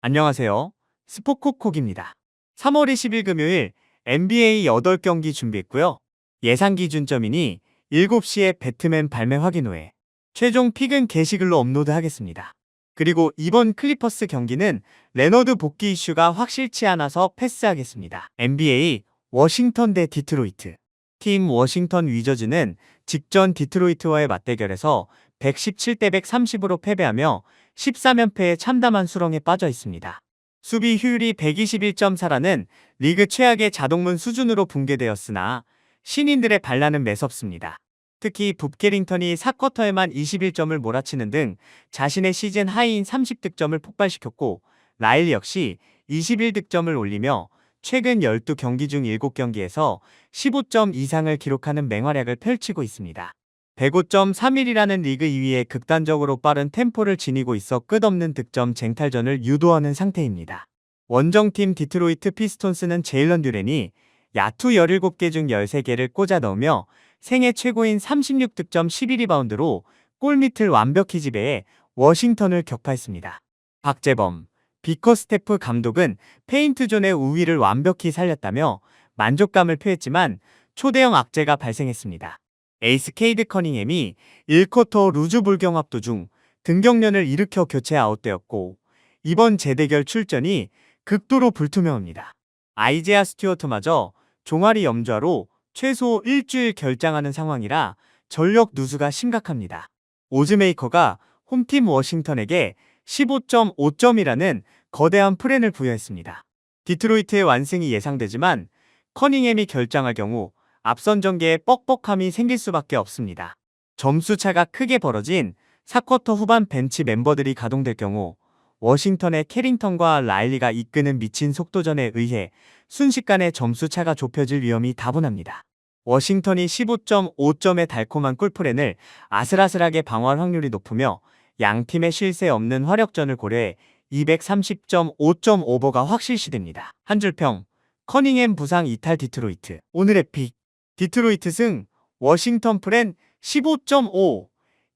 안녕하세요. 스포콕콕입니다. 3월 20일 금요일 NBA 8경기 준비했고요. 예상 기준점이니 7시에 배트맨 발매 확인 후에 최종 픽은 게시글로 업로드하겠습니다. 그리고 이번 클리퍼스 경기는 레너드 복귀 이슈가 확실치 않아서 패스하겠습니다. NBA 워싱턴 대 디트로이트. 팀 워싱턴 위저즈는 직전 디트로이트와의 맞대결에서 117대 130으로 패배하며 13연패의 참담한 수렁에 빠져 있습니다. 수비 효율이 121.4라는 리그 최악의 자동문 수준으로 붕괴되었으나 신인들의 반란은 매섭습니다. 특히 붓 게링턴이 4쿼터에만 21점을 몰아치는 등 자신의 시즌 하이인 30득점을 폭발시켰고, 라일리 역시 21득점을 올리며 최근 12경기 중 7경기에서 15점 이상을 기록하는 맹활약을 펼치고 있습니다. 105.31이라는 리그 2위에 극단적으로 빠른 템포를 지니고 있어 끝없는 득점 쟁탈전을 유도하는 상태입니다. 원정팀 디트로이트 피스톤스는 제일런 듀렌이 야투 17개 중 13개를 꽂아 넣으며 생애 최고인 36득점 11리바운드로 골밑을 완벽히 지배해 워싱턴을 격파했습니다. 박재범, 비커스테프 감독은 페인트존의 우위를 완벽히 살렸다며 만족감을 표했지만 초대형 악재가 발생했습니다. 에이스 케이드 커닝햄이 1쿼터 루즈볼 경합 도중 등경련을 일으켜 교체 아웃되었고, 이번 재대결 출전이 극도로 불투명합니다. 아이제아 스튜어트마저 종아리 염좌로 최소 일주일 결장하는 상황이라 전력 누수가 심각합니다. 오즈메이커가 홈팀 워싱턴에게 15.5점이라는 거대한 프랜을 부여했습니다. 디트로이트의 완승이 예상되지만 커닝햄이 결장할 경우 앞선 전개에 뻑뻑함이 생길 수밖에 없습니다. 점수차가 크게 벌어진 4쿼터 후반 벤치 멤버들이 가동될 경우 워싱턴의 캐링턴과 라일리가 이끄는 미친 속도전에 의해 순식간에 점수차가 좁혀질 위험이 다분합니다. 워싱턴이 15.5점의 달콤한 꿀프랜을 아슬아슬하게 방어할 확률이 높으며 양팀의 쉴 새 없는 화력전을 고려해 230.5점 오버가 확실시됩니다. 한 줄평, 커닝햄 부상 이탈 디트로이트. 오늘의 픽, 디트로이트 승, 워싱턴 프랜 15.5,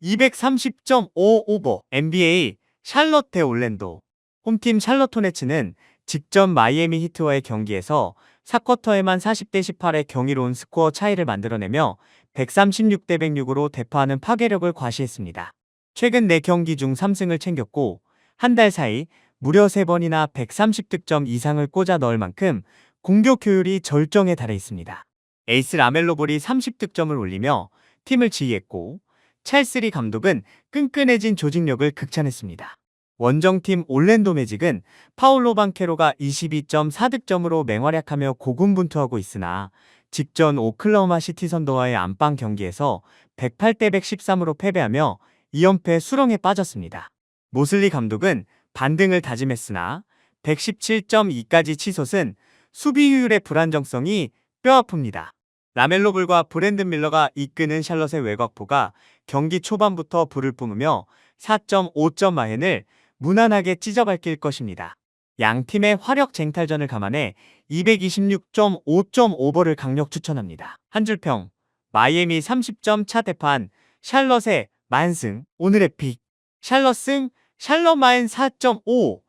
230.5 오버. NBA 샬럿 대 올랜도. 홈팀 샬럿 호네츠는 직전 마이애미 히트와의 경기에서 4쿼터에만 40대 18의 경이로운 스코어 차이를 만들어내며 136대 106으로 대파하는 파괴력을 과시했습니다. 최근 4경기 중 3승을 챙겼고, 한 달 사이 무려 3번이나 130득점 이상을 꽂아 넣을 만큼 공격 효율이 절정에 달해 있습니다. 에이스 라멜로 볼이 30득점을 올리며 팀을 지휘했고, 찰스리 감독은 끈끈해진 조직력을 극찬했습니다. 원정팀 올랜도 매직은 파울로 방케로가 22.4득점으로 맹활약하며 고군분투하고 있으나 직전 오클라호마 시티 선더와의 안방 경기에서 108대 113으로 패배하며 2연패 수렁에 빠졌습니다. 모슬리 감독은 반등을 다짐했으나 117.2까지 치솟은 수비 효율의 불안정성이 뼈아픕니다. 라멜로 볼과 브랜든 밀러가 이끄는 샬럿의 외곽포가 경기 초반부터 불을 뿜으며 4.5점 마헨을 무난하게 찢어밟힐 것입니다. 양 팀의 화력 쟁탈전을 감안해 226.5점 오버를 강력 추천합니다. 한 줄평, 마이애미 30점 차 대판 샬럿의 만승. 오늘의 픽, 샬럿 승, 샬럿 마헨 4.5,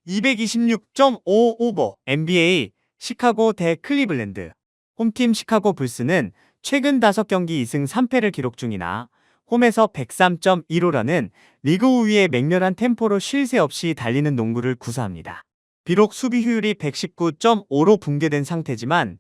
226.5 오버. NBA 시카고 대 클리블랜드. 홈팀 시카고 불스는 최근 5경기 2승 3패를 기록 중이나 홈에서 103.15라는 리그 5위의 맹렬한 템포로 쉴 새 없이 달리는 농구를 구사합니다. 비록 수비 효율이 119.5로 붕괴된 상태지만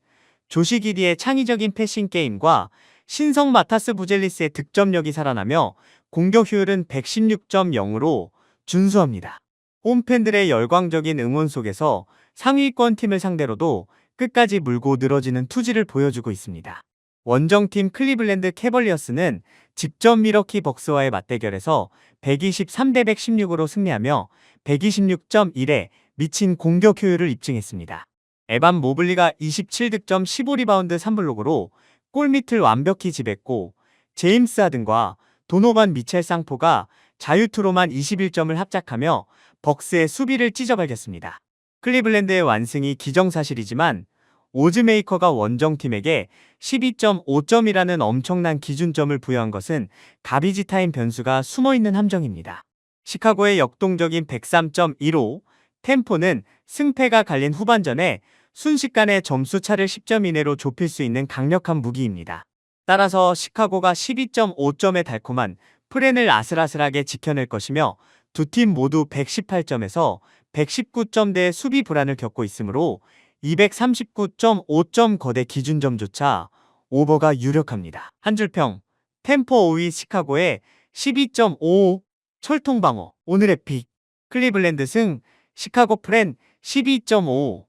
조시 기디의 창의적인 패싱 게임과 신성 마타스 부젤리스의 득점력이 살아나며 공격 효율은 116.0으로 준수합니다. 홈팬들의 열광적인 응원 속에서 상위권 팀을 상대로도 끝까지 물고 늘어지는 투지를 보여주고 있습니다. 원정팀 클리블랜드 캐벌리어스는 직전 미러키 벅스와의 맞대결에서 123대 116으로 승리하며 126.1에 미친 공격 효율을 입증했습니다. 에반 모블리가 27득점 15리바운드 3블록으로 골밑을 완벽히 지배했고, 제임스 하든과 도노반 미첼 쌍포가 자유투로만 21점을 합작하며 벅스의 수비를 찢어발겼습니다. 클리블랜드의 완승이 기정사실이지만 오즈메이커가 원정팀에게 12.5점이라는 엄청난 기준점을 부여한 것은 가비지 타임 변수가 숨어있는 함정입니다. 시카고의 역동적인 103.15, 템포는 승패가 갈린 후반전에 순식간에 점수 차를 10점 이내로 좁힐 수 있는 강력한 무기입니다. 따라서 시카고가 12.5점의 달콤한 프렌을 아슬아슬하게 지켜낼 것이며 두 팀 모두 118점에서 119점대의 수비 불안을 겪고 있으므로 239.5점 거대 기준점조차 오버가 유력합니다. 한 줄평, 템포 5위 시카고의 12.55 철통방어, 오늘의 픽, 클리블랜드 승, 시카고 프렌 12.5,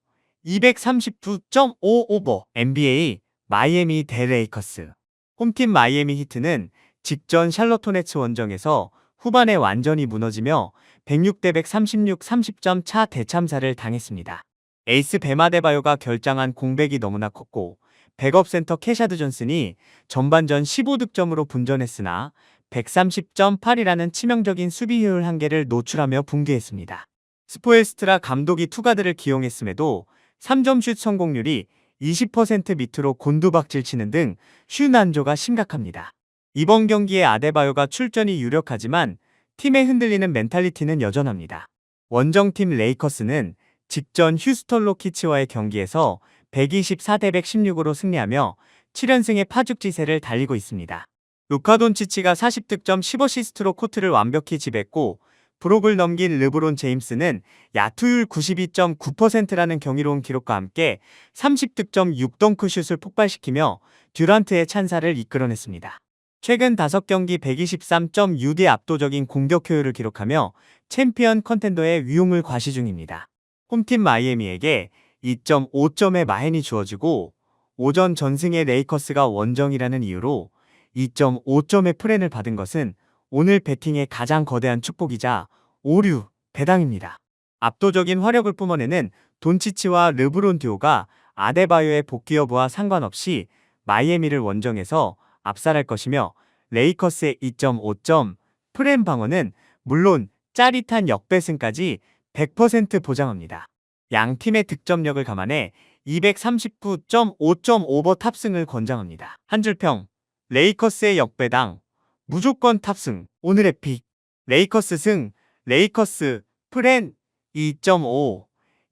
239.5 오버, NBA, 마이애미 대 레이커스. 홈팀 마이애미 히트는 직전 샬럿 호네츠 원정에서 후반에 완전히 무너지며 106대 136 30점 차 대참사를 당했습니다. 에이스 베마 데바요가 결장한 공백이 너무나 컸고 백업 센터 캐샤드 존슨이 전반전 15득점으로 분전했으나 130.8이라는 치명적인 수비 효율 한계를 노출하며 붕괴했습니다. 스포엘스트라 감독이 투가드를 기용했음에도 3점 슛 성공률이 20% 밑으로 곤두박질 치는 등 슛 난조가 심각합니다. 이번 경기에 아데바요가 출전이 유력하지만 팀의 흔들리는 멘탈리티는 여전합니다. 원정팀 레이커스는 직전 휴스턴 로키츠와의 경기에서 124대 116으로 승리하며 7연승의 파죽지세를 달리고 있습니다. 루카 돈치치가 40득점 15시스트로 코트를 완벽히 지배했고 브록을 넘긴 르브론 제임스는 야투율 92.9%라는 경이로운 기록과 함께 30득점 6덩크슛을 폭발시키며 듀란트의 찬사를 이끌어냈습니다. 최근 5경기 123.6의 압도적인 공격 효율을 기록하며 챔피언 컨텐더의 위용을 과시 중입니다. 홈팀 마이애미에게 2.5점의 마헨이 주어지고 오전 전승의 레이커스가 원정이라는 이유로 2.5점의 프렌을 받은 것은 오늘 배팅의 가장 거대한 축복이자 오류, 배당입니다. 압도적인 화력을 뿜어내는 돈치치와 르브론 듀오가 아데바요의 복귀 여부와 상관없이 마이애미를 원정에서 압살할 것이며 레이커스의 2.5점 프렌 방어는 물론 짜릿한 역배승까지 100% 보장합니다. 양 팀의 득점력을 감안해 239.5점 오버 탑승을 권장합니다. 한 줄평, 레이커스의 역배당, 무조건 탑승, 오늘의 픽, 레이커스 승, 레이커스, 프렌, 2.5,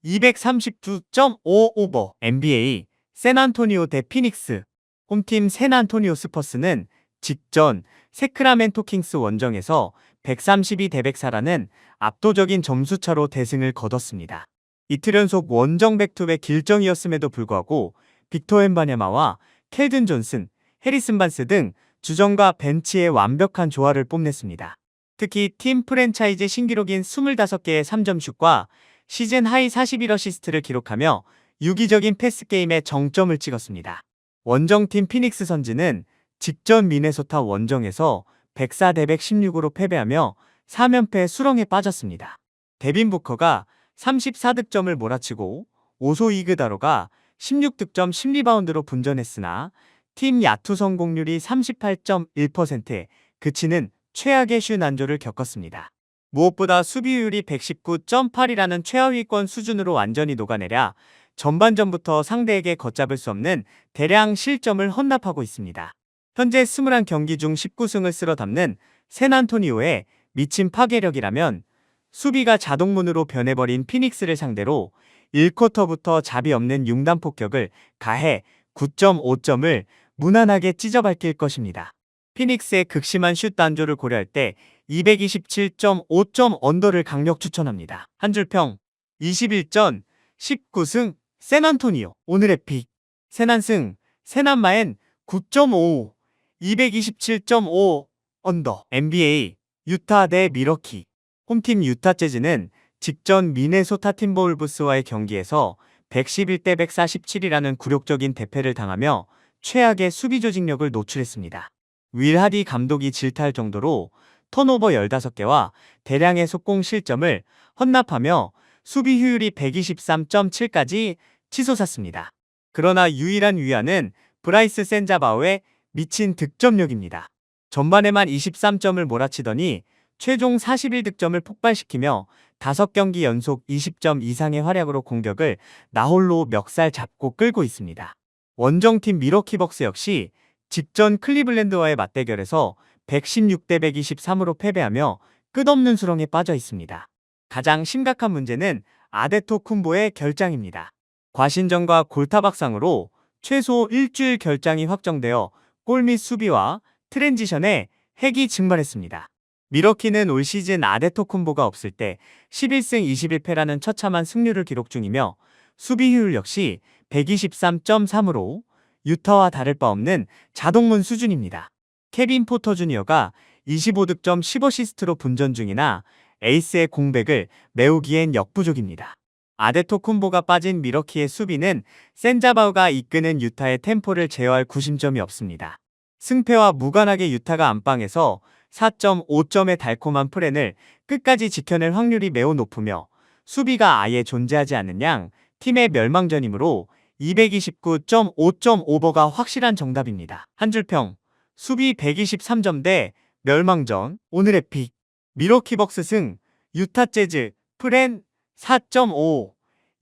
239.5 오버, NBA, 샌안토니오 대 피닉스. 홈팀 샌안토니오 스퍼스는 직전 세크라멘토 킹스 원정에서 132대 104라는 압도적인 점수차로 대승을 거뒀습니다. 이틀 연속 원정 백투백 길정이었음에도 불구하고 빅터 엠바냐마와 켈든 존슨, 해리슨 반스 등 주전과 벤치의 완벽한 조화를 뽐냈습니다. 특히 팀 프랜차이즈 신기록인 25개의 3점슛과 시즌 하이 41어시스트를 기록하며 유기적인 패스게임에 정점을 찍었습니다. 원정팀 피닉스 선즈는 직전 미네소타 원정에서 104대 116으로 패배하며 3연패 수렁에 빠졌습니다. 데빈 부커가 34득점을 몰아치고 오소 이그다로가 16득점 10리바운드로 분전했으나 팀 야투 성공률이 38.1%에 그치는 최악의 슛 난조를 겪었습니다. 무엇보다 수비율이 119.8이라는 최하위권 수준으로 완전히 녹아내려 전반전부터 상대에게 걷잡을 수 없는 대량 실점을 헌납하고 있습니다. 현재 21경기 중 19승을 쓸어 담는 샌안토니오의 미친 파괴력이라면 수비가 자동문으로 변해버린 피닉스를 상대로 1쿼터부터 자비 없는 융단 폭격을 가해 9.5점을 무난하게 찢어밟힐 것입니다. 피닉스의 극심한 슛 단조를 고려할 때 227.5점 언더를 강력 추천합니다. 한 줄평, 21전 19승 샌안토니오, 오늘의 픽, 샌안승, 샌안마엔 9.5, 227.5 언더. NBA, 유타 대 미러키. 홈팀 유타 재즈는 직전 미네소타 팀버울브스와의 경기에서 111대 147이라는 굴욕적인 대패를 당하며 최악의 수비 조직력을 노출했습니다. 윌 하디 감독이 질타할 정도로 턴오버 15개와 대량의 속공 실점을 헌납하며 수비 효율이 123.7까지 치솟았습니다. 그러나 유일한 위안은 브라이스 센자바오의 미친 득점력입니다. 전반에만 23점을 몰아치더니 최종 41득점을 폭발시키며 5경기 연속 20점 이상의 활약으로 공격을 나홀로 멱살 잡고 끌고 있습니다. 원정팀 미러키 벅스 역시 직전 클리블랜드와의 맞대결에서 116대 123으로 패배하며 끝없는 수렁에 빠져 있습니다. 가장 심각한 문제는 아데토쿤보의 결장입니다. 과신전과 골타박상으로 최소 일주일 결장이 확정되어 골 및 수비와 트랜지션에 핵이 증발했습니다. 미러키는 올 시즌 아데토쿤보가 없을 때 11승 21패라는 처참한 승률을 기록 중이며 수비 효율 역시 123.3으로 유타와 다를 바 없는 자동문 수준입니다. 케빈 포터 주니어가 25득점 10어시스트로 분전 중이나 에이스의 공백을 메우기엔 역부족입니다. 아데토쿤보가 빠진 미러키의 수비는 센자바우가 이끄는 유타의 템포를 제어할 구심점이 없습니다. 승패와 무관하게 유타가 안방에서 4.5점의 달콤한 프렌을 끝까지 지켜낼 확률이 매우 높으며 수비가 아예 존재하지 않는 양 팀의 멸망전이므로 229.5점 오버가 확실한 정답입니다. 한 줄평 수비 123점 대 멸망전 오늘의 픽 미러키 벅스 승 유타 재즈 프렌 4.5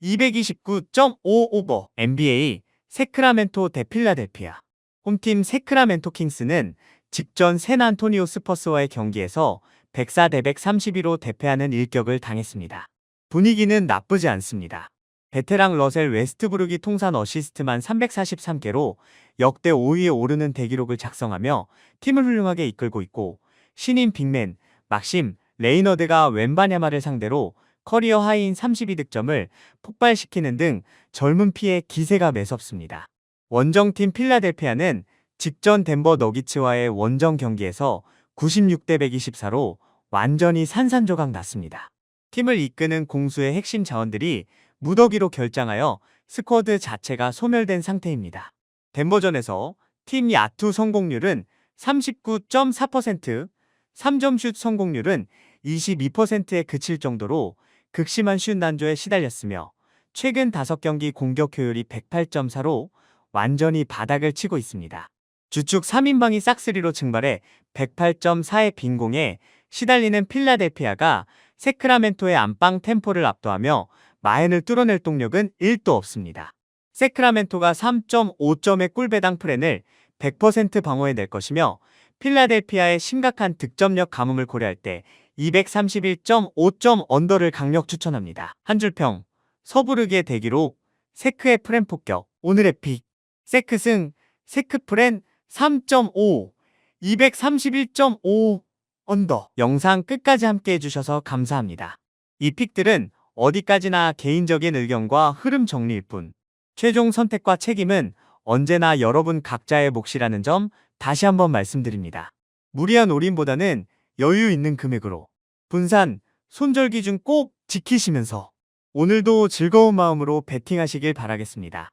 229.5 오버 NBA 세크라멘토 대 필라델피아 홈팀 세크라멘토 킹스는 직전 샌안토니오 스퍼스와의 경기에서 104대 131로 대패하는 일격을 당했습니다. 분위기는 나쁘지 않습니다. 베테랑 러셀 웨스트브룩이 통산 어시스트만 343개로 역대 5위에 오르는 대기록을 작성하며 팀을 훌륭하게 이끌고 있고 신인 빅맨 막심 레이너드가 웬바냐마를 상대로 커리어 하이인 32득점을 폭발시키는 등 젊은 피의 기세가 매섭습니다. 원정팀 필라델피아는 직전 덴버 너기츠와의 원정 경기에서 96대 124로 완전히 산산조각 났습니다. 팀을 이끄는 공수의 핵심 자원들이 무더기로 결장하여 스쿼드 자체가 소멸된 상태입니다. 덴버전에서 팀 야투 성공률은 39.4%, 3점슛 성공률은 22%에 그칠 정도로 극심한 슛 난조에 시달렸으며 최근 5경기 공격 효율이 108.4로 완전히 바닥을 치고 있습니다. 주축 3인방이 싹쓸이로 증발해 108.4의 빈공에 시달리는 필라델피아가 세크라멘토의 안방 템포를 압도하며 마엔을 뚫어낼 동력은 1도 없습니다. 세크라멘토가 3.5점의 꿀배당 프렌을 100% 방어해낼 것이며 필라델피아의 심각한 득점력 가뭄을 고려할 때 231.5점 언더를 강력 추천합니다. 한 줄평 서부르기의 대기록 세크의 프렌 폭격 오늘의 픽 세크 승 세크 프렌 3.5 231.5 언더 영상 끝까지 함께 해주셔서 감사합니다. 이 픽들은 어디까지나 개인적인 의견과 흐름 정리일 뿐 최종 선택과 책임은 언제나 여러분 각자의 몫이라는 점 다시 한번 말씀드립니다. 무리한 올인보다는 여유 있는 금액으로 분산, 손절 기준 꼭 지키시면서 오늘도 즐거운 마음으로 베팅하시길 바라겠습니다.